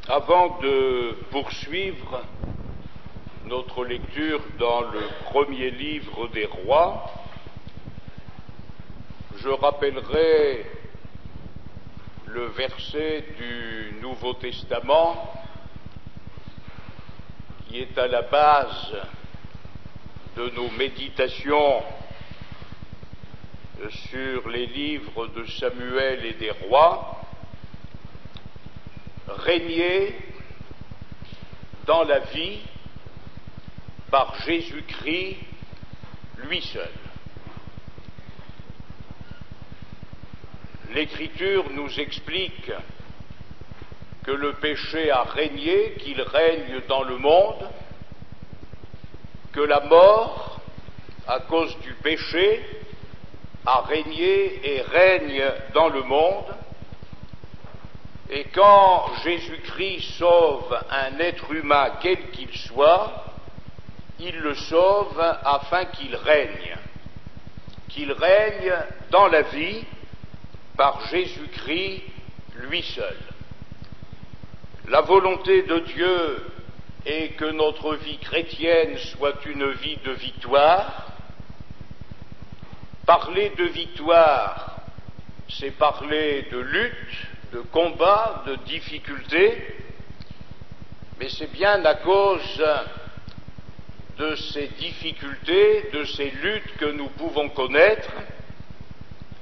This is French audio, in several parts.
Avant de poursuivre notre lecture dans le premier livre des rois, je rappellerai le verset du Nouveau Testament qui est à la base de nos méditations sur les livres de Samuel et des rois. Régner dans la vie par Jésus-Christ lui seul. L'Écriture nous explique que le péché a régné, qu'il règne dans le monde, que la mort, à cause du péché, a régné et règne dans le monde. Et quand Jésus-Christ sauve un être humain quel qu'il soit, il le sauve afin qu'il règne dans la vie par Jésus-Christ lui seul. La volonté de Dieu est que notre vie chrétienne soit une vie de victoire. Parler de victoire, c'est parler de lutte, de combat, de difficultés, mais c'est bien à cause de ces difficultés, de ces luttes que nous pouvons connaître,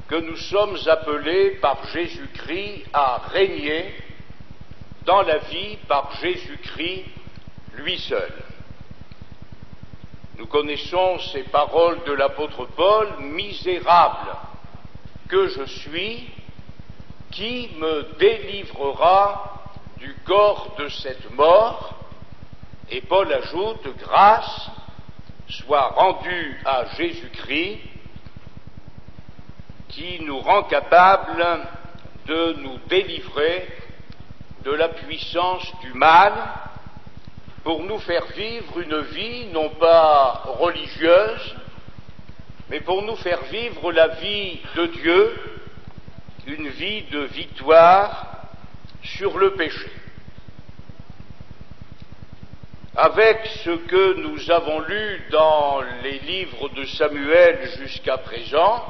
que nous sommes appelés par Jésus-Christ à régner dans la vie par Jésus-Christ lui seul. Nous connaissons ces paroles de l'apôtre Paul: « Misérable que je suis, qui me délivrera du corps de cette mort ?» Et Paul ajoute: « Grâce soit rendue à Jésus-Christ, qui nous rend capables de nous délivrer de la puissance du mal, pour nous faire vivre une vie non pas religieuse, mais pour nous faire vivre la vie de Dieu, une vie de victoire sur le péché. » Avec ce que nous avons lu dans les livres de Samuel jusqu'à présent,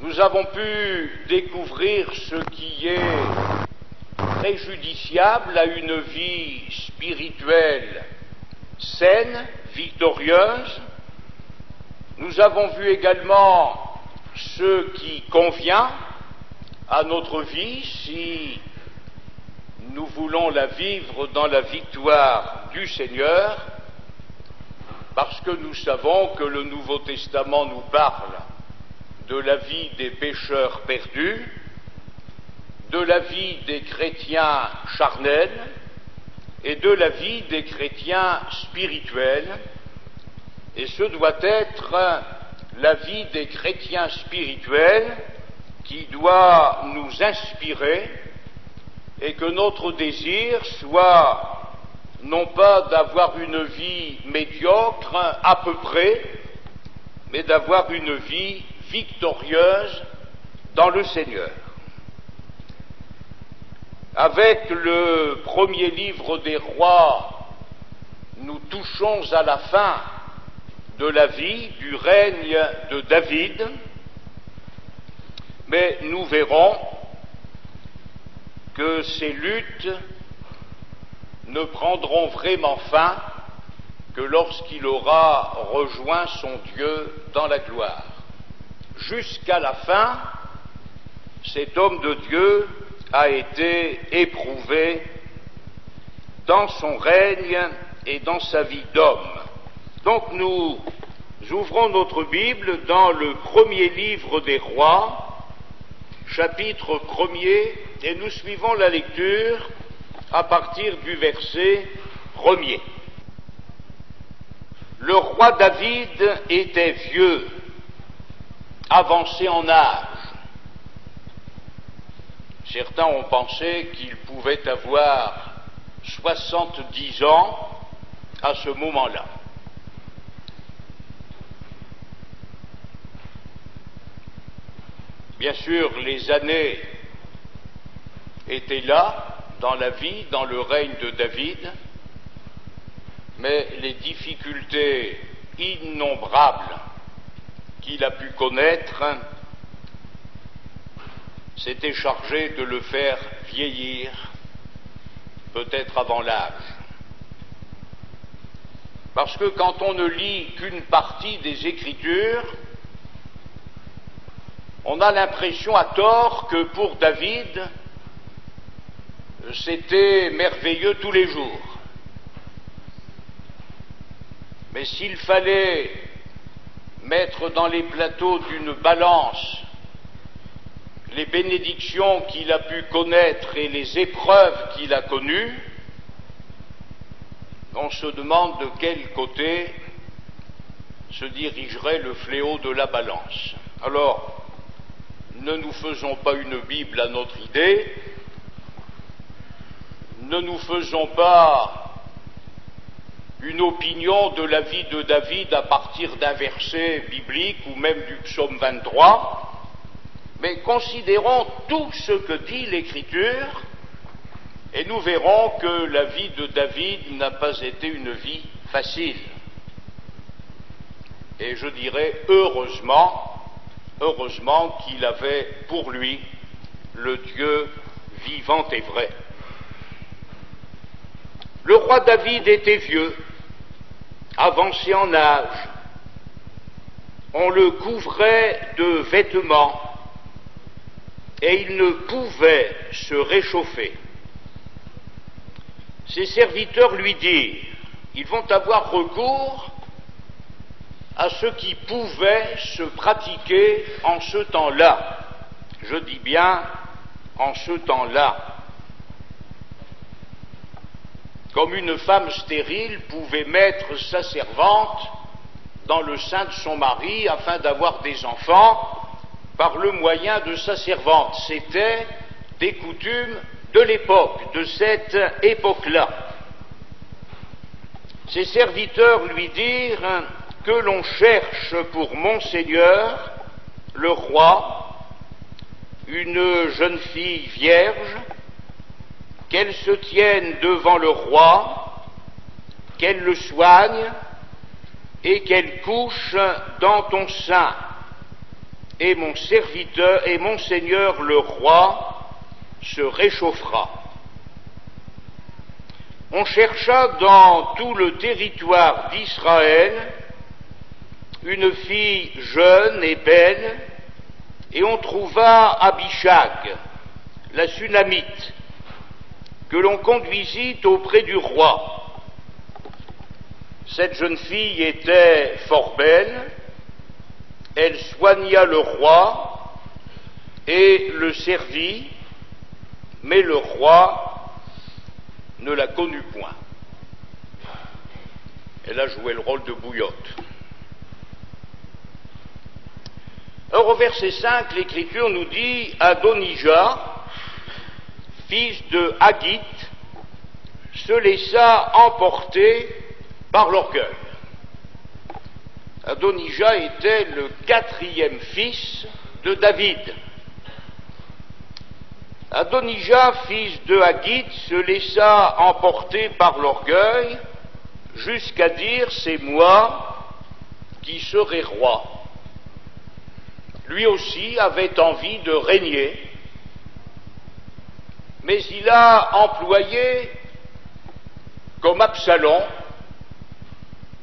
nous avons pu découvrir ce qui est préjudiciable à une vie spirituelle saine, victorieuse. Nous avons vu également ce qui convient à notre vie si nous voulons la vivre dans la victoire du Seigneur, parce que nous savons que le Nouveau Testament nous parle de la vie des pécheurs perdus, de la vie des chrétiens charnels et de la vie des chrétiens spirituels. Et ce doit être la vie des chrétiens spirituels qui doit nous inspirer, et que notre désir soit non pas d'avoir une vie médiocre, à peu près, mais d'avoir une vie victorieuse dans le Seigneur. Avec le premier livre des rois, nous touchons à la fin de la vie, du règne de David, mais nous verrons que ces luttes ne prendront vraiment fin que lorsqu'il aura rejoint son Dieu dans la gloire. Jusqu'à la fin, cet homme de Dieu a été éprouvé dans son règne et dans sa vie d'homme. Donc nous ouvrons notre Bible dans le premier livre des rois, chapitre 1er, et nous suivons la lecture à partir du verset 1er. Le roi David était vieux, avancé en âge. Certains ont pensé qu'il pouvait avoir 70 ans à ce moment-là. Bien sûr, les années étaient là, dans la vie, dans le règne de David, mais les difficultés innombrables qu'il a pu connaître s'étaient chargées de le faire vieillir, peut-être avant l'âge. Parce que quand on ne lit qu'une partie des Écritures, on a l'impression à tort que pour David, c'était merveilleux tous les jours. Mais s'il fallait mettre dans les plateaux d'une balance les bénédictions qu'il a pu connaître et les épreuves qu'il a connues, on se demande de quel côté se dirigerait le fléau de la balance. Alors, ne nous faisons pas une Bible à notre idée, ne nous faisons pas une opinion de la vie de David à partir d'un verset biblique ou même du psaume 23, mais considérons tout ce que dit l'Écriture et nous verrons que la vie de David n'a pas été une vie facile. Et je dirais heureusement qu'il avait pour lui le Dieu vivant et vrai. Le roi David était vieux, avancé en âge. On le couvrait de vêtements et il ne pouvait se réchauffer. Ses serviteurs lui dirent, ils vont avoir recours à ce qui pouvait se pratiquer en ce temps-là. Je dis bien en ce temps-là. Comme une femme stérile pouvait mettre sa servante dans le sein de son mari afin d'avoir des enfants par le moyen de sa servante. C'était des coutumes de l'époque, de cette époque-là. Ses serviteurs lui dirent que l'on cherche pour mon Seigneur, le roi, une jeune fille vierge, qu'elle se tienne devant le roi, qu'elle le soigne et qu'elle couche dans ton sein. Et mon serviteur et mon Seigneur le roi se réchauffera. On chercha dans tout le territoire d'Israël une fille jeune et belle, et on trouva Abishag, la Sunamite, que l'on conduisit auprès du roi. Cette jeune fille était fort belle, elle soigna le roi et le servit, mais le roi ne la connut point. Elle a joué le rôle de bouillotte. Or, au verset 5, l'Écriture nous dit « Adonijah, fils de Haggith, se laissa emporter par l'orgueil. » Adonijah était le 4e fils de David. Adonijah, fils de Haggith, se laissa emporter par l'orgueil jusqu'à dire « C'est moi qui serai roi ». Lui aussi avait envie de régner, mais il a employé, comme Absalom,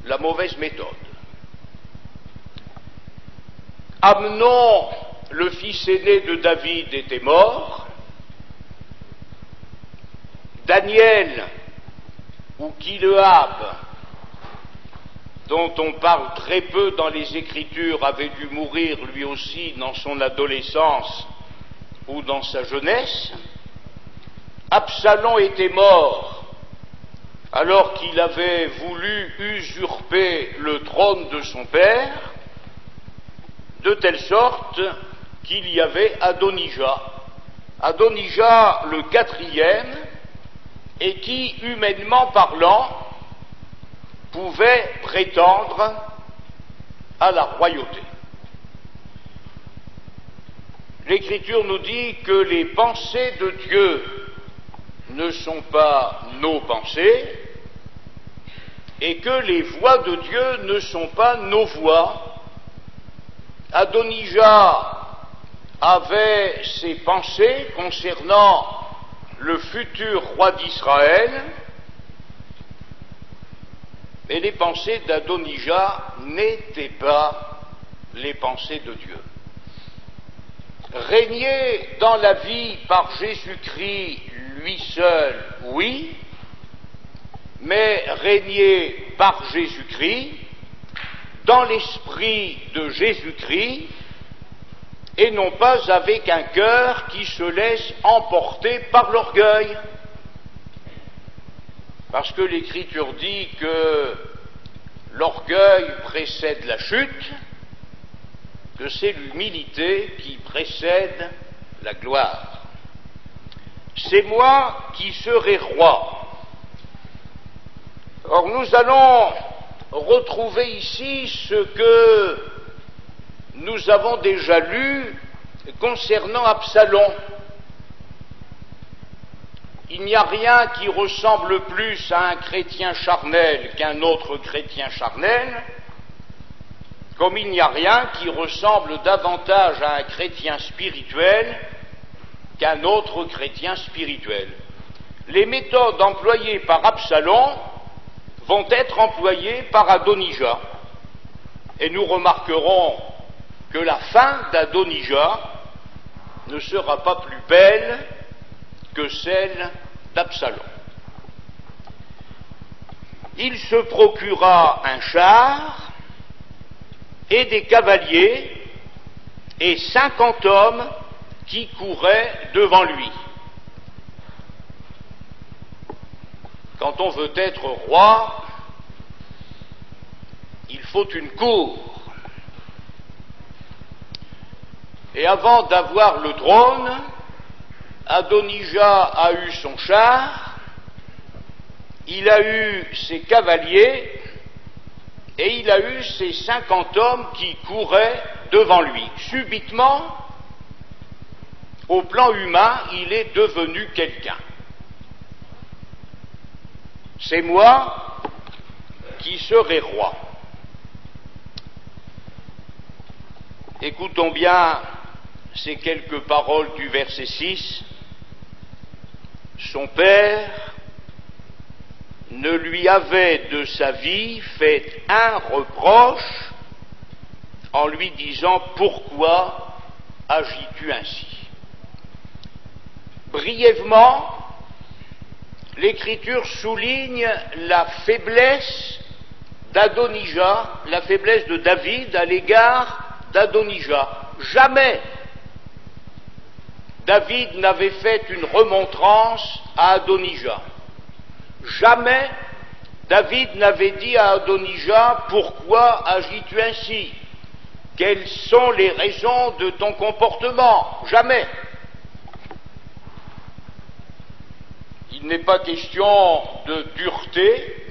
la mauvaise méthode. Amnon, le fils aîné de David, était mort. Daniel, ou Kileab, dont on parle très peu dans les Écritures, avait dû mourir lui aussi dans son adolescence ou dans sa jeunesse. Absalom était mort alors qu'il avait voulu usurper le trône de son père, de telle sorte qu'il y avait Adonijah. Adonijah le 4e, et qui, humainement parlant, pouvait prétendre à la royauté. L'Écriture nous dit que les pensées de Dieu ne sont pas nos pensées et que les voies de Dieu ne sont pas nos voies. Adonijah avait ses pensées concernant le futur roi d'Israël, mais les pensées d'Adonijah n'étaient pas les pensées de Dieu. Régner dans la vie par Jésus-Christ lui seul, oui, mais régner par Jésus-Christ, dans l'esprit de Jésus-Christ, et non pas avec un cœur qui se laisse emporter par l'orgueil. Parce que l'Écriture dit que l'orgueil précède la chute, que c'est l'humilité qui précède la gloire. C'est moi qui serai roi. Or nous allons retrouver ici ce que nous avons déjà lu concernant Absalom. Il n'y a rien qui ressemble plus à un chrétien charnel qu'un autre chrétien charnel, comme il n'y a rien qui ressemble davantage à un chrétien spirituel qu'un autre chrétien spirituel. Les méthodes employées par Absalom vont être employées par Adonijah, et nous remarquerons que la fin d'Adonijah ne sera pas plus belle que celle d'Absalom. Il se procura un char et des cavaliers et 50 hommes qui couraient devant lui. Quand on veut être roi, il faut une cour. Et avant d'avoir le trône, Adonijah a eu son char, il a eu ses cavaliers, et il a eu ses 50 hommes qui couraient devant lui. Subitement, au plan humain, il est devenu quelqu'un. C'est moi qui serai roi. Écoutons bien ces quelques paroles du verset 6. Son père ne lui avait de sa vie fait un reproche en lui disant « Pourquoi agis-tu ainsi ?» Brièvement, l'Écriture souligne la faiblesse d'Adonijah, la faiblesse de David à l'égard d'Adonijah. Jamais David n'avait fait une remontrance à Adonijah. Jamais David n'avait dit à Adonijah « Pourquoi agis-tu ainsi ? Quelles sont les raisons de ton comportement ?» Jamais. Il n'est pas question de dureté,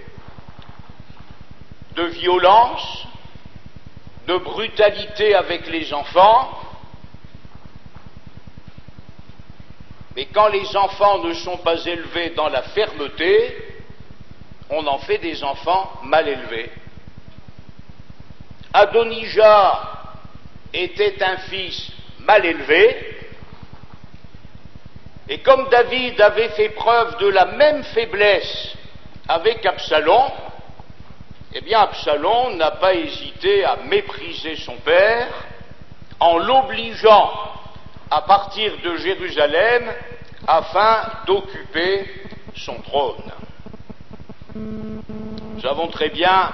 de violence, de brutalité avec les enfants, mais quand les enfants ne sont pas élevés dans la fermeté, on en fait des enfants mal élevés. Adonijah était un fils mal élevé, et comme David avait fait preuve de la même faiblesse avec Absalom, eh bien Absalom n'a pas hésité à mépriser son père en l'obligeant à partir de Jérusalem afin d'occuper son trône. Nous savons très bien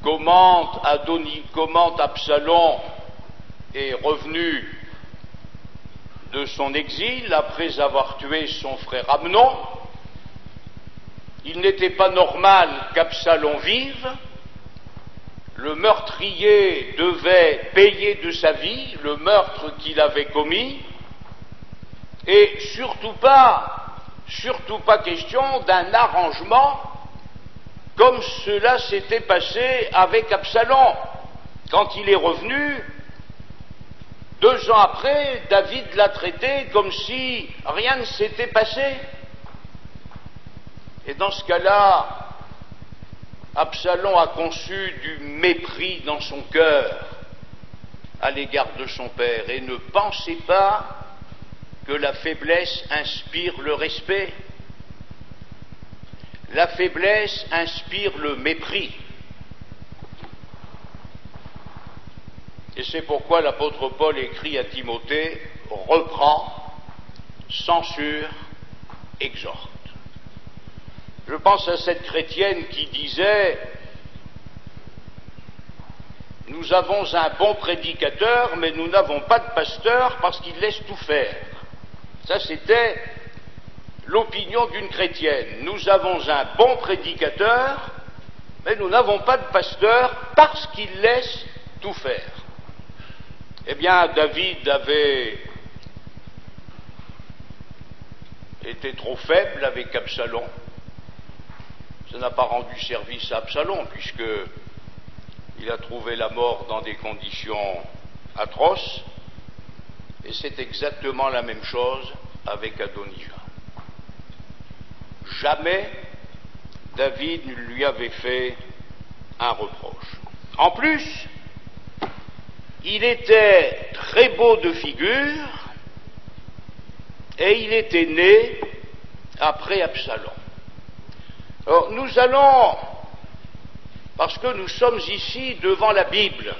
comment Absalom est revenu de son exil après avoir tué son frère Amnon. Il n'était pas normal qu'Absalom vive. Le meurtrier devait payer de sa vie le meurtre qu'il avait commis, et surtout pas question d'un arrangement comme cela s'était passé avec Absalom. Quand il est revenu, 2 ans après, David l'a traité comme si rien ne s'était passé. Et dans ce cas-là, Absalom a conçu du mépris dans son cœur à l'égard de son père. Et ne pensez pas que la faiblesse inspire le respect. La faiblesse inspire le mépris. Et c'est pourquoi l'apôtre Paul écrit à Timothée, reprend, censure, exhorte. Je pense à cette chrétienne qui disait, nous avons un bon prédicateur, mais nous n'avons pas de pasteur parce qu'il laisse tout faire. Ça, c'était l'opinion d'une chrétienne. Nous avons un bon prédicateur, mais nous n'avons pas de pasteur parce qu'il laisse tout faire. Eh bien, David avait été trop faible avec Absalom. Ça n'a pas rendu service à Absalom, puisqu'il a trouvé la mort dans des conditions atroces, et c'est exactement la même chose avec Adonijah. Jamais David ne lui avait fait un reproche. En plus, il était très beau de figure, et il était né après Absalom. Alors, nous allons, parce que nous sommes ici devant la Bible,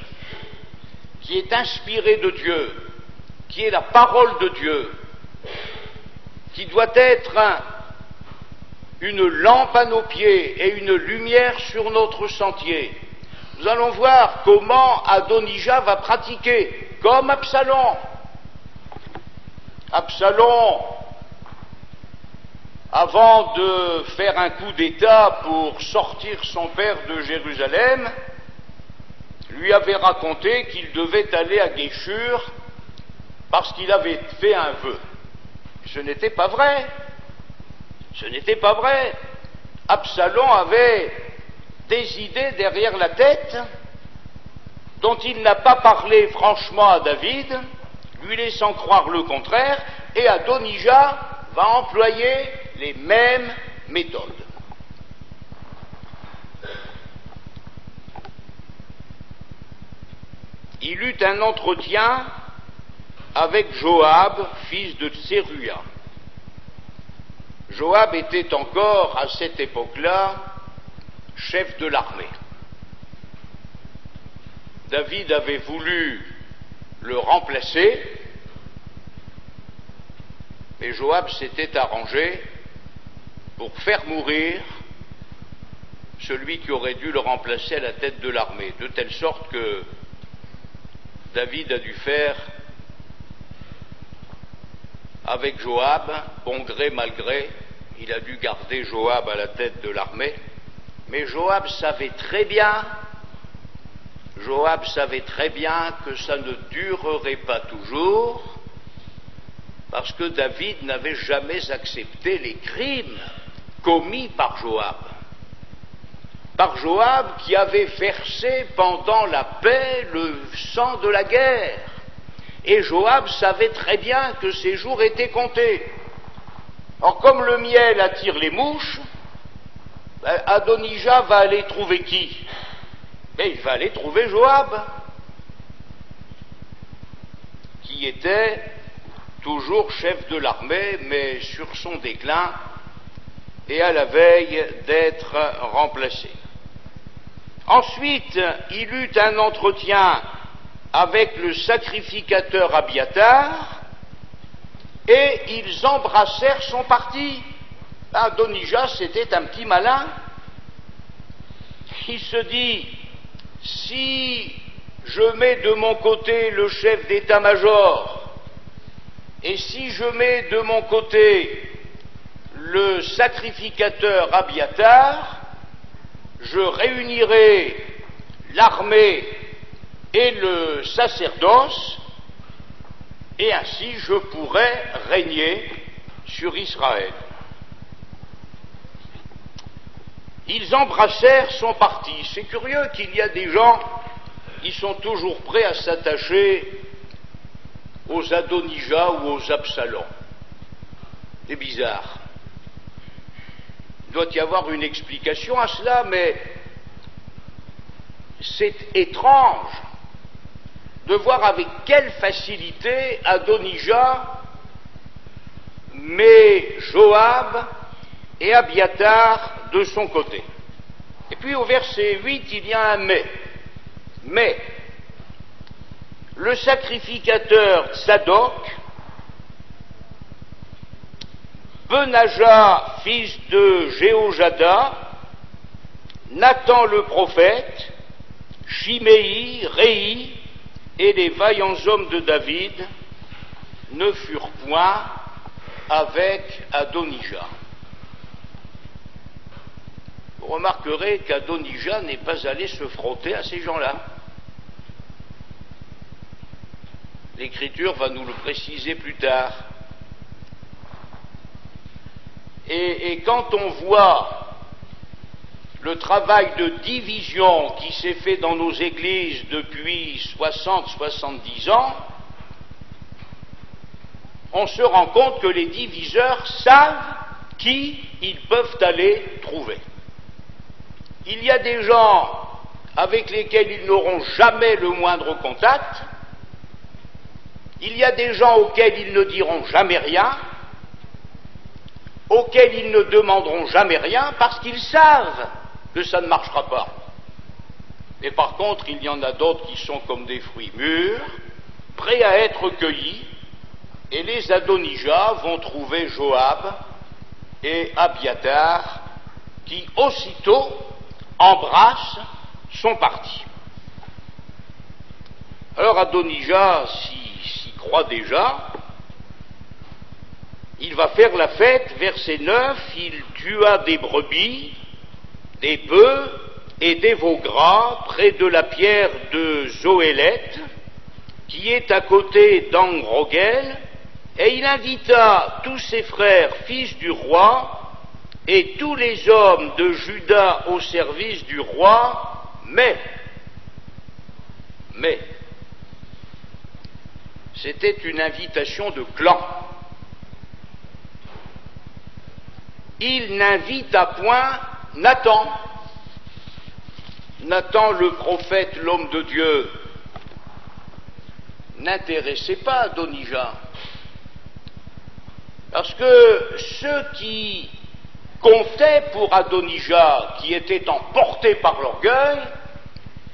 qui est inspirée de Dieu, qui est la parole de Dieu, qui doit être une lampe à nos pieds et une lumière sur notre sentier. Nous allons voir comment Adonijah va pratiquer, comme Absalom. Absalom, avant de faire un coup d'État pour sortir son père de Jérusalem, lui avait raconté qu'il devait aller à Guéshur parce qu'il avait fait un vœu. Ce n'était pas vrai. Ce n'était pas vrai. Absalom avait des idées derrière la tête dont il n'a pas parlé franchement à David, lui laissant croire le contraire, et Adonijah va employer les mêmes méthodes. Il eut un entretien avec Joab, fils de Tseruya. Joab était encore, à cette époque-là, chef de l'armée. David avait voulu le remplacer, mais Joab s'était arrangé pour faire mourir celui qui aurait dû le remplacer à la tête de l'armée, de telle sorte que David a dû faire avec Joab, bon gré mal gré, il a dû garder Joab à la tête de l'armée, mais Joab savait très bien que ça ne durerait pas toujours, parce que David n'avait jamais accepté les crimes commis par Joab. Par Joab qui avait versé pendant la paix le sang de la guerre. Et Joab savait très bien que ses jours étaient comptés. Or, comme le miel attire les mouches, Adonijah va aller trouver qui? Mais il va aller trouver Joab, qui était toujours chef de l'armée, mais sur son déclin et à la veille d'être remplacé. Ensuite, il eut un entretien avec le sacrificateur Abiatar, et ils embrassèrent son parti. Adonijah, c'était un petit malin. Il se dit, si je mets de mon côté le chef d'état-major, et si je mets de mon côté le sacrificateur Abiatar, je réunirai l'armée et le sacerdoce, et ainsi je pourrai régner sur Israël. Ils embrassèrent son parti. C'est curieux qu'il y a des gens qui sont toujours prêts à s'attacher aux Adonijah ou aux Absalom. C'est bizarre. doit y avoir une explication à cela, mais c'est étrange de voir avec quelle facilité Adonijah met Joab et Abiathar de son côté. Et puis au verset 8, il y a un mais. Mais le sacrificateur Tsadok, Benaja, fils de Jéhojada, Nathan le prophète, Shimei, Réi et les vaillants hommes de David ne furent point avec Adonijah. Vous remarquerez qu'Adonijah n'est pas allé se frotter à ces gens-là. L'Écriture va nous le préciser plus tard. Et quand on voit le travail de division qui s'est fait dans nos églises depuis 60-70 ans, on se rend compte que les diviseurs savent qui ils peuvent aller trouver. Il y a des gens avec lesquels ils n'auront jamais le moindre contact, il y a des gens auxquels ils ne diront jamais rien, auxquels ils ne demanderont jamais rien parce qu'ils savent que ça ne marchera pas. Mais par contre, il y en a d'autres qui sont comme des fruits mûrs, prêts à être cueillis, et les Adonijah vont trouver Joab et Abiathar qui aussitôt embrassent son parti. Alors Adonijah s'y croit déjà. Il va faire la fête, verset 9, il tua des brebis, des bœufs et des veaux gras près de la pierre de Zoélet, qui est à côté d'Angrogel, et il invita tous ses frères, fils du roi, et tous les hommes de Juda au service du roi, mais, c'était une invitation de clan. Il n'invita point Nathan. Nathan, le prophète, l'homme de Dieu, n'intéressait pas Adonijah. Parce que ceux qui comptaient pour Adonijah, qui étaient emportés par l'orgueil,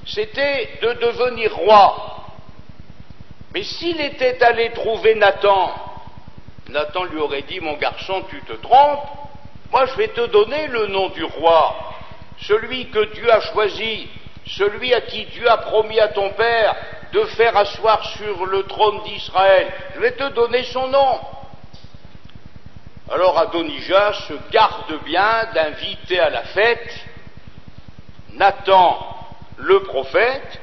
c'était de devenir roi. Mais s'il était allé trouver Nathan, Nathan lui aurait dit, mon garçon, tu te trompes, moi je vais te donner le nom du roi, celui que Dieu a choisi, celui à qui Dieu a promis à ton père de faire asseoir sur le trône d'Israël, je vais te donner son nom. Alors Adonijah se garde bien d'inviter à la fête Nathan le prophète.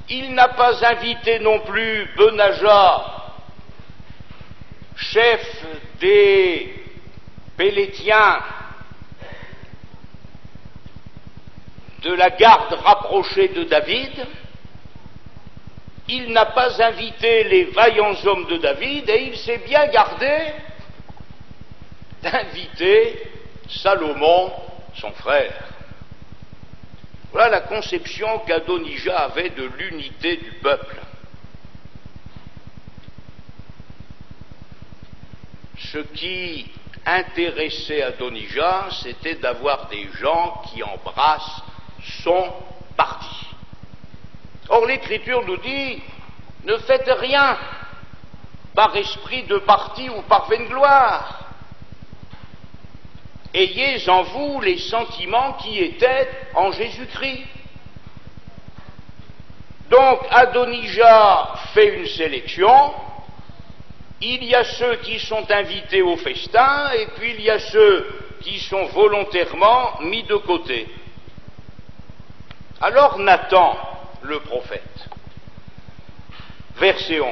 Il n'a pas invité non plus Benaja, chef des Pélétiens, de la garde rapprochée de David. Il n'a pas invité les vaillants hommes de David et il s'est bien gardé d'inviter Salomon, son frère. Voilà la conception qu'Adonijah avait de l'unité du peuple. Ce qui intéressait Adonijah, c'était d'avoir des gens qui embrassent son parti. Or, l'Écriture nous dit, ne faites rien par esprit de parti ou par vaine gloire. Ayez en vous les sentiments qui étaient en Jésus-Christ. Donc, Adonijah fait une sélection. Il y a ceux qui sont invités au festin, et puis il y a ceux qui sont volontairement mis de côté. Alors Nathan, le prophète, verset 11.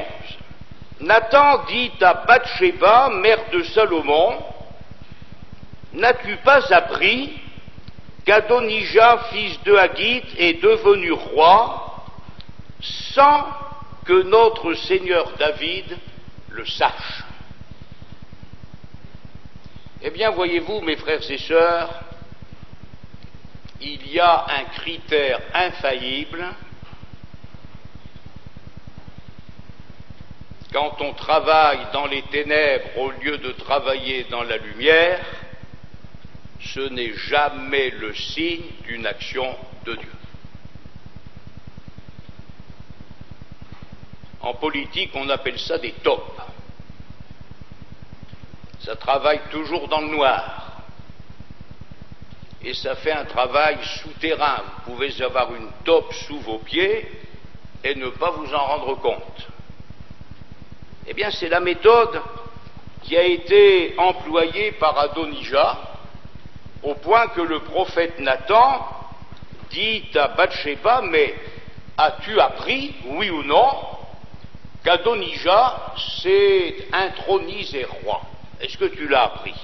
Nathan dit à Bathsheba, mère de Salomon, n'as-tu pas appris qu'Adonijah, fils de Haggith, est devenu roi sans que notre Seigneur David le sache? Eh bien, voyez-vous, mes frères et sœurs, il y a un critère infaillible quand on travaille dans les ténèbres au lieu de travailler dans la lumière, ce n'est jamais le signe d'une action de Dieu. En politique, on appelle ça des taupes. Ça travaille toujours dans le noir. Et ça fait un travail souterrain. Vous pouvez avoir une taupe sous vos pieds et ne pas vous en rendre compte. Eh bien, c'est la méthode qui a été employée par Adonijah, au point que le prophète Nathan dit à Bathsheba, mais as-tu appris, oui ou non, qu'Adonijah s'est intronisé roi? Est-ce que tu l'as appris?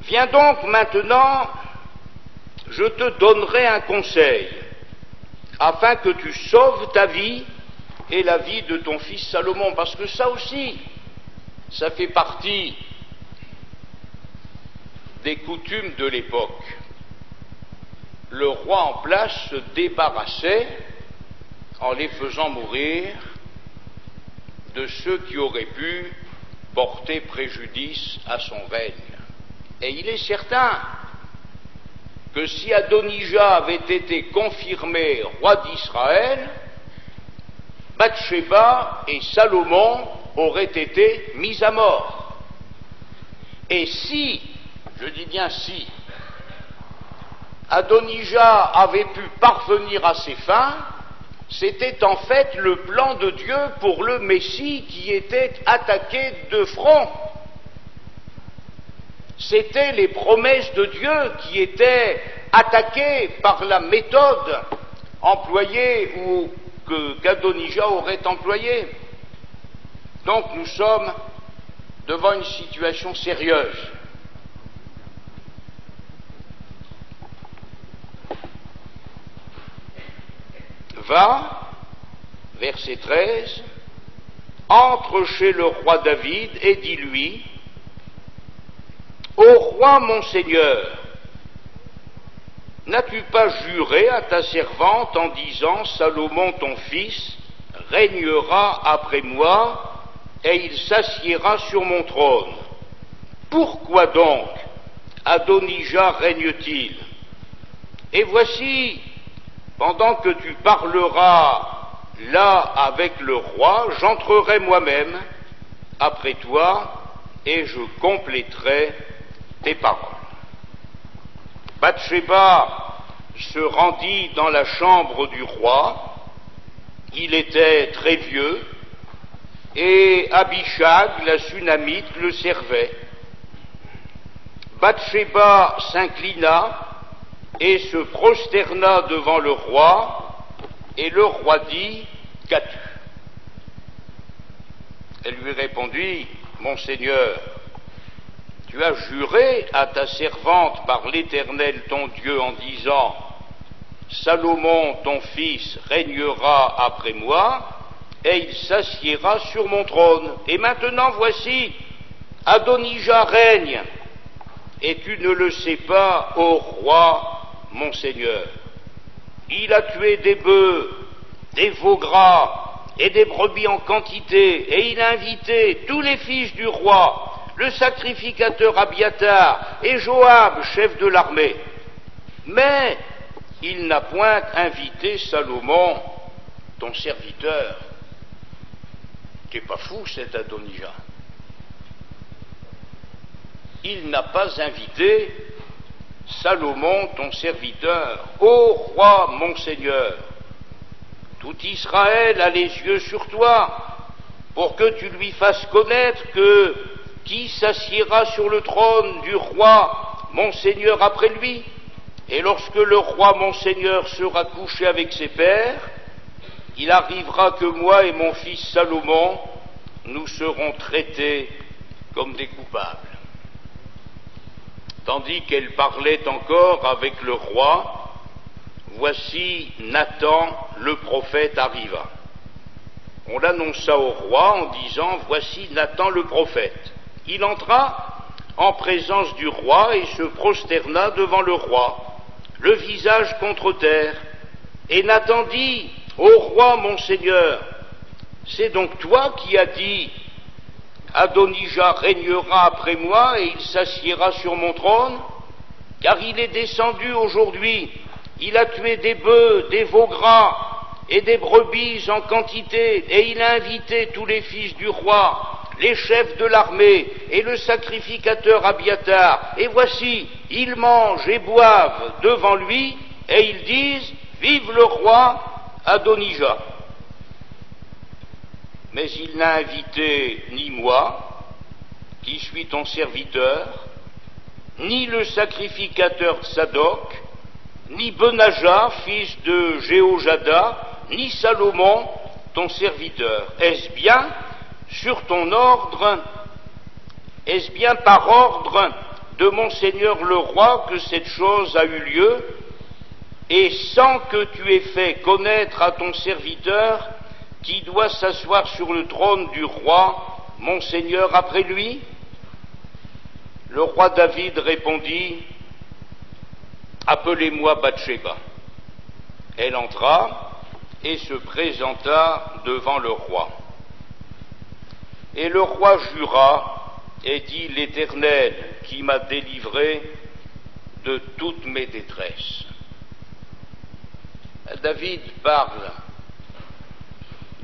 Viens donc maintenant, je te donnerai un conseil, afin que tu sauves ta vie et la vie de ton fils Salomon, parce que ça aussi, ça fait partie des coutumes de l'époque. Le roi en place se débarrassait, en les faisant mourir, de ceux qui auraient pu porter préjudice à son règne. Et il est certain que si Adonijah avait été confirmé roi d'Israël, Bathsheba et Salomon auraient été mis à mort. Et si, je dis bien si, Adonijah avait pu parvenir à ses fins, c'était en fait le plan de Dieu pour le Messie qui était attaqué de front. C'étaient les promesses de Dieu qui étaient attaquées par la méthode employée ou qu'Adonijah aurait employée. Donc nous sommes devant une situation sérieuse. Va, verset 13, entre chez le roi David et dis-lui, ô roi mon Seigneur, n'as-tu pas juré à ta servante en disant, Salomon ton fils régnera après moi et il s'assiera sur mon trône? Pourquoi donc Adonijah règne-t-il? Et voici, pendant que tu parleras là avec le roi, j'entrerai moi-même après toi et je compléterai tes paroles. Bathsheba se rendit dans la chambre du roi. Il était très vieux et Abishag, la Sunamite, le servait. Bathsheba s'inclina et se prosterna devant le roi, et le roi dit, qu'as-tu? Elle lui répondit, mon Seigneur, tu as juré à ta servante par l'Éternel ton Dieu en disant, Salomon ton fils régnera après moi, et il s'assiera sur mon trône. Et maintenant voici, Adonijah règne, et tu ne le sais pas, ô roi, mon Seigneur. Il a tué des bœufs, des veaux gras et des brebis en quantité, et il a invité tous les fils du roi, le sacrificateur Abiatar et Joab, chef de l'armée. Mais il n'a point invité Salomon, ton serviteur. T'es pas fou, cet Adonijah. Il n'a pas invité Salomon, ton serviteur. Ô roi, mon Seigneur, tout Israël a les yeux sur toi, pour que tu lui fasses connaître que qui s'assiera sur le trône du roi, mon Seigneur, après lui? Et lorsque le roi, mon Seigneur, sera couché avec ses pères, il arrivera que moi et mon fils Salomon, nous serons traités comme des coupables. Tandis qu'elle parlait encore avec le roi, voici Nathan, le prophète, arriva. On l'annonça au roi en disant, voici Nathan le prophète. Il entra en présence du roi et se prosterna devant le roi, le visage contre terre. Et Nathan dit: Ô roi, mon Seigneur, c'est donc toi qui as dit: Adonijah régnera après moi et il s'assiera sur mon trône? Car il est descendu aujourd'hui, il a tué des bœufs, des veaux gras et des brebis en quantité, et il a invité tous les fils du roi, les chefs de l'armée et le sacrificateur Abiatar, et voici, ils mangent et boivent devant lui, et ils disent: Vive le roi Adonijah. Mais il n'a invité ni moi, qui suis ton serviteur, ni le sacrificateur Tsadok, ni Benaja, fils de Jéhojada, ni Salomon, ton serviteur. Est-ce bien sur ton ordre, est-ce bien par ordre de mon Seigneur le roi que cette chose a eu lieu, et sans que tu aies fait connaître à ton serviteur qui doit s'asseoir sur le trône du roi, mon Seigneur, après lui? Le roi David répondit: Appelez-moi Bathsheba. Elle entra et se présenta devant le roi. Et le roi jura et dit: L'Éternel qui m'a délivré de toutes mes détresses. David parle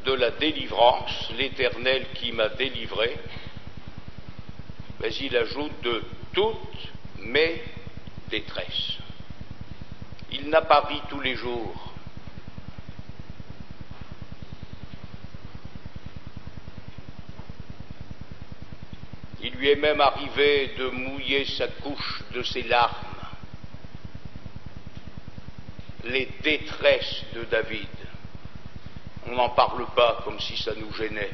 de la délivrance, l'Éternel qui m'a délivré, mais il ajoute de toutes mes détresses. Il n'a pas ri tous les jours. Il lui est même arrivé de mouiller sa couche de ses larmes. Les détresses de David. On n'en parle pas comme si ça nous gênait.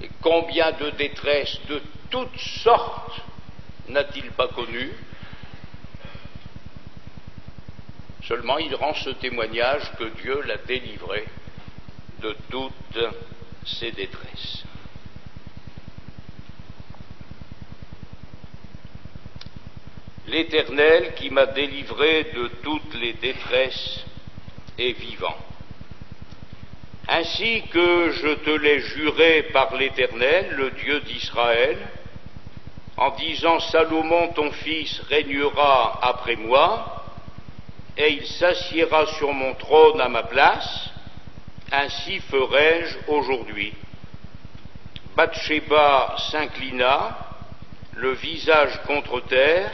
Et combien de détresses de toutes sortes n'a-t-il pas connues? Seulement il rend ce témoignage que Dieu l'a délivré de toutes ses détresses. L'Éternel qui m'a délivré de toutes les détresses est vivant. Ainsi que je te l'ai juré par l'Éternel, le Dieu d'Israël, en disant: Salomon ton fils régnera après moi, et il s'assiera sur mon trône à ma place, ainsi ferai-je aujourd'hui. Bathsheba s'inclina, le visage contre terre,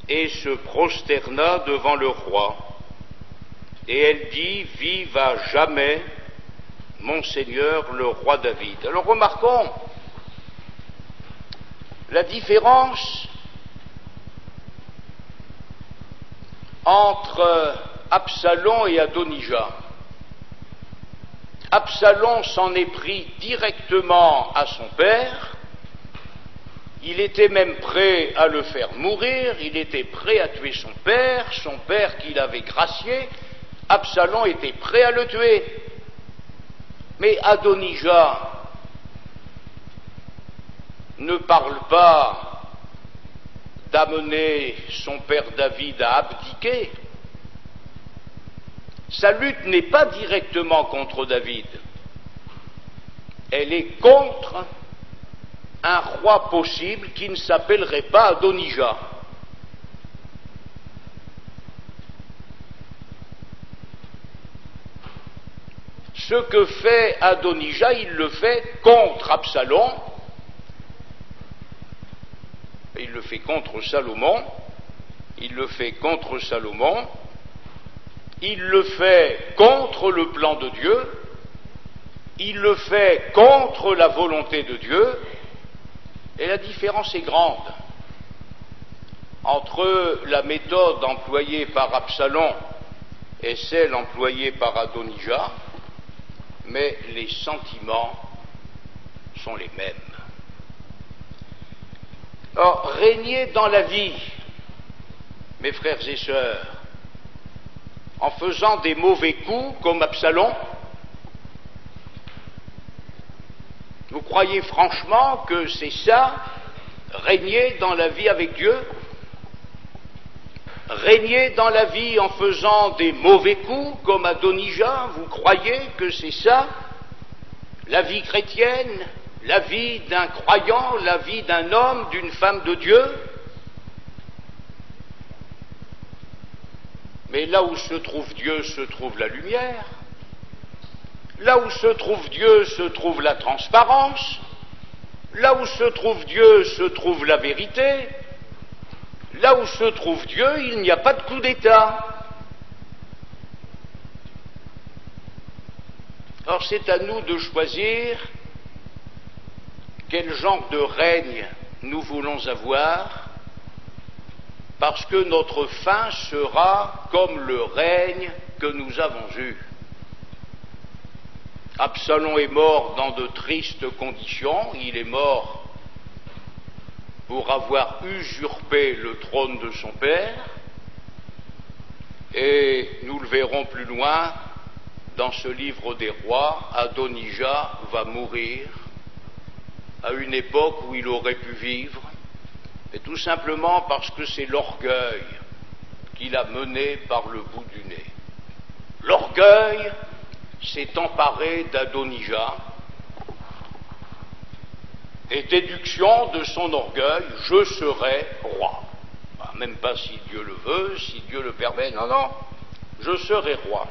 et se prosterna devant le roi. Et elle dit: Vive à jamais mon Seigneur le roi David. Alors remarquons la différence entre Absalom et Adonijah. Absalom s'en est pris directement à son père. Il était même prêt à le faire mourir, il était prêt à tuer son père qu'il avait gracié. Absalom était prêt à le tuer. Mais Adonijah ne parle pas d'amener son père David à abdiquer. Sa lutte n'est pas directement contre David. Elle est contre un roi possible qui ne s'appellerait pas Adonijah. Ce que fait Adonijah, il le fait contre Absalom, il le fait contre Salomon, il le fait contre Salomon, il le fait contre le plan de Dieu, il le fait contre la volonté de Dieu, et la différence est grande entre la méthode employée par Absalom et celle employée par Adonijah, mais les sentiments sont les mêmes. Or, régner dans la vie, mes frères et sœurs, en faisant des mauvais coups comme Absalom, Vous croyez franchement que c'est ça, régner dans la vie avec Dieu? Régner dans la vie en faisant des mauvais coups comme Adonijah, vous croyez que c'est ça, la vie chrétienne, la vie d'un croyant, la vie d'un homme, d'une femme de Dieu? Mais là où se trouve Dieu se trouve la lumière. Là où se trouve Dieu se trouve la transparence. Là où se trouve Dieu se trouve la vérité. Là où se trouve Dieu, il n'y a pas de coup d'État. Or, c'est à nous de choisir quel genre de règne nous voulons avoir, parce que notre fin sera comme le règne que nous avons eu. Absalom est mort dans de tristes conditions, il est mort pour avoir usurpé le trône de son père, et nous le verrons plus loin dans ce livre des rois. Adonijah va mourir à une époque où il aurait pu vivre, et tout simplement parce que c'est l'orgueil qui l'a mené par le bout du nez. L'orgueil s'est emparé d'Adonijah, et déduction de son orgueil, je serai roi. Même pas si Dieu le veut, si Dieu le permet, non, non, je serai roi.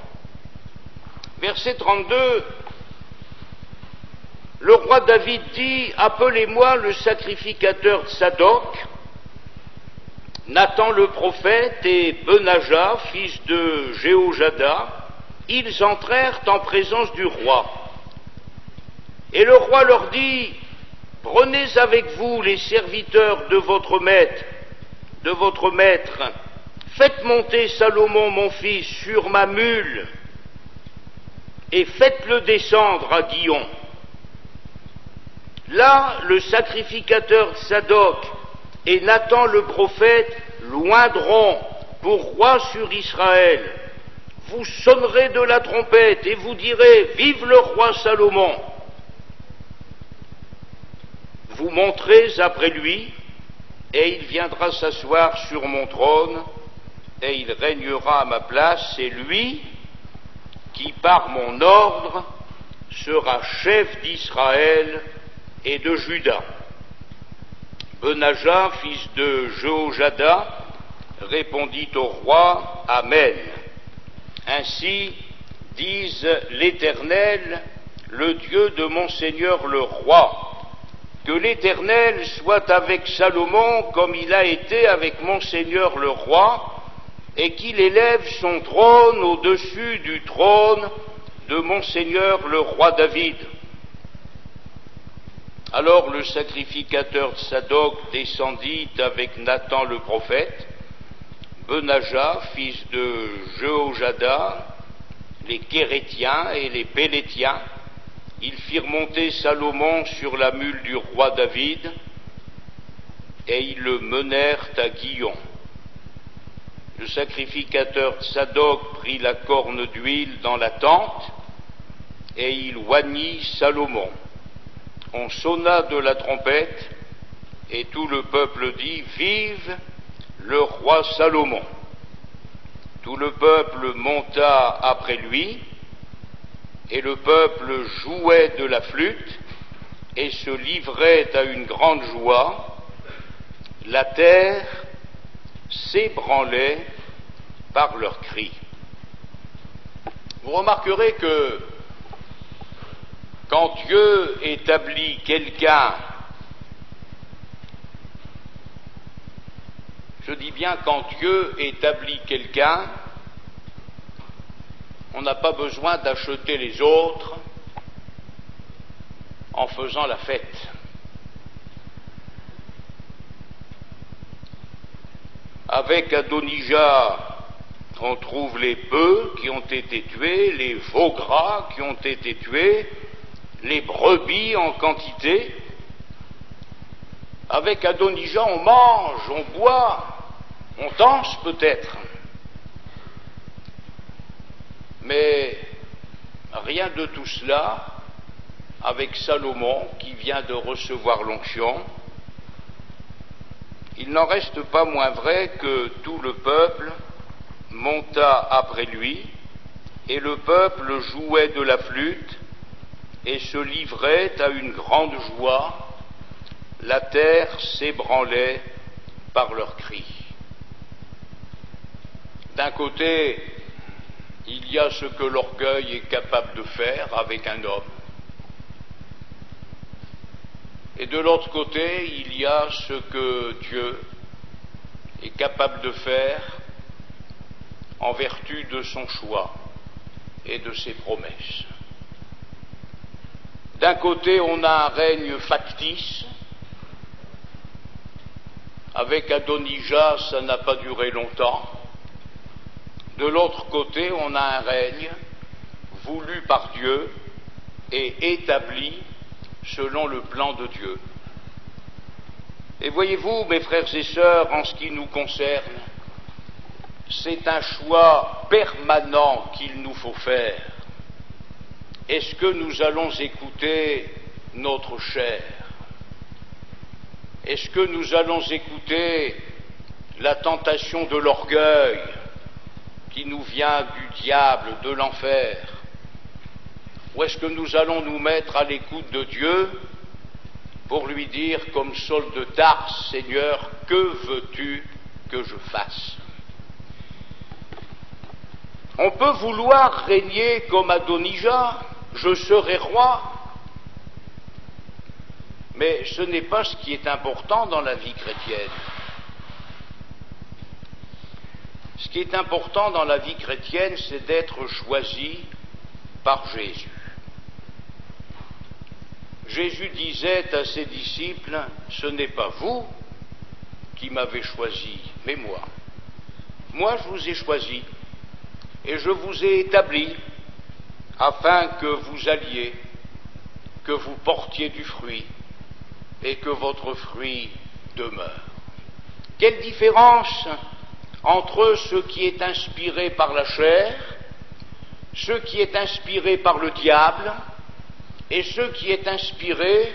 Verset 32, le roi David dit, appelez-moi le sacrificateur Tsadok, Nathan le prophète et Benaja, fils de Jéhojada. Ils entrèrent en présence du roi. Et le roi leur dit, prenez avec vous les serviteurs de votre maître, faites monter Salomon mon fils sur ma mule, et faites-le descendre à Gihon. Là, le sacrificateur Tsadok et Nathan le prophète loindront pour roi sur Israël. Vous sonnerez de la trompette et vous direz, vive le roi Salomon. Vous monterez après lui, et il viendra s'asseoir sur mon trône, et il régnera à ma place, et lui, qui par mon ordre sera chef d'Israël et de Juda. Benaja, fils de Jéhojada, répondit au roi, Amen. Ainsi disent l'Éternel, le Dieu de mon Seigneur le roi, que l'Éternel soit avec Salomon comme il a été avec mon Seigneur le roi, et qu'il élève son trône au-dessus du trône de mon Seigneur le roi David. Alors le sacrificateur Tsadok descendit avec Nathan le prophète, Benaja, fils de Jéhojada, les Kérétiens et les Pélétiens. Ils firent monter Salomon sur la mule du roi David, et ils le menèrent à Gihon. Le sacrificateur Tsadok prit la corne d'huile dans la tente, et il oignit Salomon. On sonna de la trompette, et tout le peuple dit, vive le roi Salomon. Tout le peuple monta après lui, et le peuple jouait de la flûte et se livrait à une grande joie. La terre s'ébranlait par leurs cris. Vous remarquerez que quand Dieu établit quelqu'un, je dis bien quand Dieu établit quelqu'un, on n'a pas besoin d'acheter les autres en faisant la fête. Avec Adonijah, on trouve les bœufs qui ont été tués, les veaux gras qui ont été tués, les brebis en quantité. Avec Adonijah, on mange, on boit, on danse peut-être. Mais rien de tout cela avec Salomon qui vient de recevoir l'onction, il n'en reste pas moins vrai que tout le peuple monta après lui, et le peuple jouait de la flûte et se livrait à une grande joie. La terre s'ébranlait par leurs cris. D'un côté, il y a ce que l'orgueil est capable de faire avec un homme. Et de l'autre côté, il y a ce que Dieu est capable de faire en vertu de son choix et de ses promesses. D'un côté, on a un règne factice. Avec Adonijah, ça n'a pas duré longtemps. De l'autre côté, on a un règne voulu par Dieu et établi selon le plan de Dieu. Et voyez-vous, mes frères et sœurs, en ce qui nous concerne, c'est un choix permanent qu'il nous faut faire. Est-ce que nous allons écouter notre chair? Est-ce que nous allons écouter la tentation de l'orgueil qui nous vient du diable, de l'enfer? Ou est-ce que nous allons nous mettre à l'écoute de Dieu pour lui dire comme Saul de Tarse, Seigneur, que veux-tu que je fasse? On peut vouloir régner comme Adonijah, je serai roi, mais ce n'est pas ce qui est important dans la vie chrétienne. Ce qui est important dans la vie chrétienne, c'est d'être choisi par Jésus. Jésus disait à ses disciples, ce n'est pas vous qui m'avez choisi, mais moi. Moi, je vous ai choisi et je vous ai établi afin que vous alliez, que vous portiez du fruit et que votre fruit demeure. Quelle différence entre ce qui est inspiré par la chair, ce qui est inspiré par le diable, et ce qui est inspiré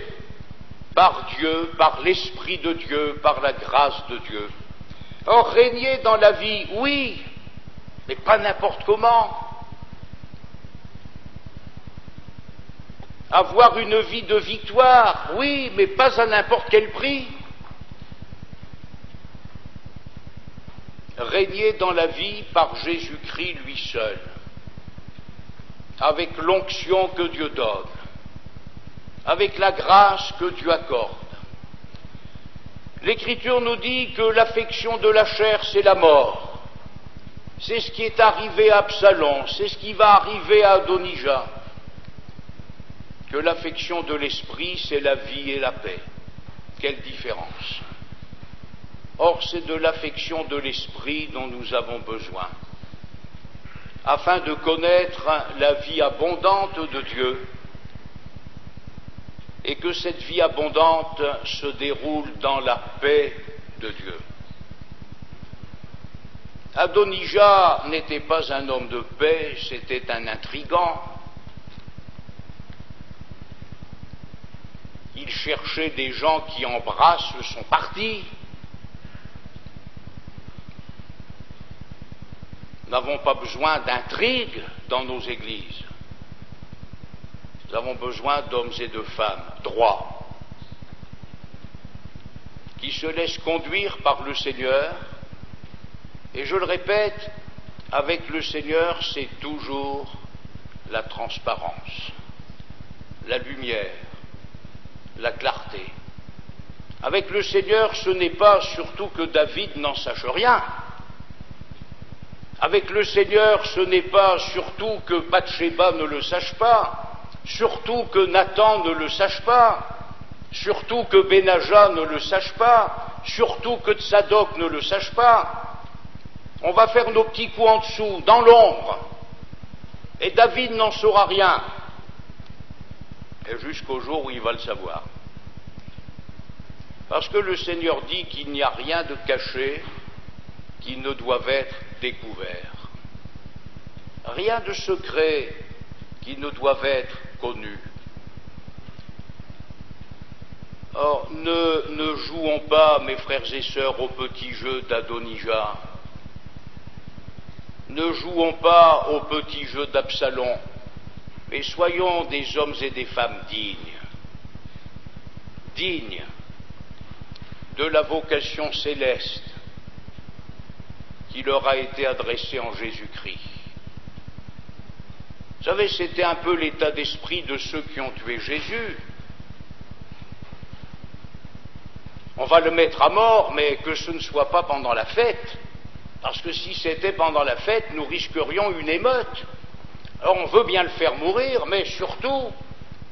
par Dieu, par l'Esprit de Dieu, par la grâce de Dieu. Or, régner dans la vie, oui, mais pas n'importe comment. Avoir une vie de victoire, oui, mais pas à n'importe quel prix. Régner dans la vie par Jésus-Christ lui seul, avec l'onction que Dieu donne, avec la grâce que Dieu accorde. L'Écriture nous dit que l'affection de la chair, c'est la mort. C'est ce qui est arrivé à Absalom, c'est ce qui va arriver à Adonijah. Que l'affection de l'esprit, c'est la vie et la paix. Quelle différence! Or, c'est de l'affection de l'esprit dont nous avons besoin, afin de connaître la vie abondante de Dieu, et que cette vie abondante se déroule dans la paix de Dieu. Adonijah n'était pas un homme de paix, c'était un intrigant. Il cherchait des gens qui embrassent son parti. Nous n'avons pas besoin d'intrigues dans nos églises. Nous avons besoin d'hommes et de femmes droits, qui se laissent conduire par le Seigneur. Et je le répète, avec le Seigneur, c'est toujours la transparence, la lumière, la clarté. Avec le Seigneur, ce n'est pas surtout que David n'en sache rien. Avec le Seigneur, ce n'est pas surtout que Bathsheba ne le sache pas, surtout que Nathan ne le sache pas, surtout que Benaja ne le sache pas, surtout que Tsadok ne le sache pas. On va faire nos petits coups en dessous, dans l'ombre, et David n'en saura rien, et jusqu'au jour où il va le savoir. Parce que le Seigneur dit qu'il n'y a rien de caché qui ne doive être découvert. Rien de secret qui ne doive être connu. Or, ne jouons pas, mes frères et sœurs, au petit jeu d'Adonijah. Ne jouons pas au petit jeu d'Absalom, mais soyons des hommes et des femmes dignes de la vocation céleste qui leur a été adressée en Jésus-Christ. Vous savez, c'était un peu l'état d'esprit de ceux qui ont tué Jésus. On va le mettre à mort, mais que ce ne soit pas pendant la fête, parce que si c'était pendant la fête, nous risquerions une émeute. Alors on veut bien le faire mourir, mais surtout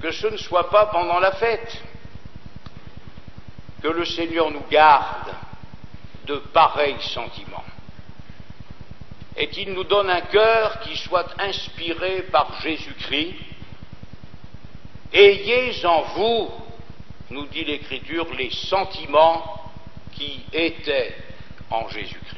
que ce ne soit pas pendant la fête. Que le Seigneur nous garde de pareils sentiments et qu'il nous donne un cœur qui soit inspiré par Jésus-Christ. Ayez en vous, nous dit l'Écriture, les sentiments qui étaient en Jésus-Christ.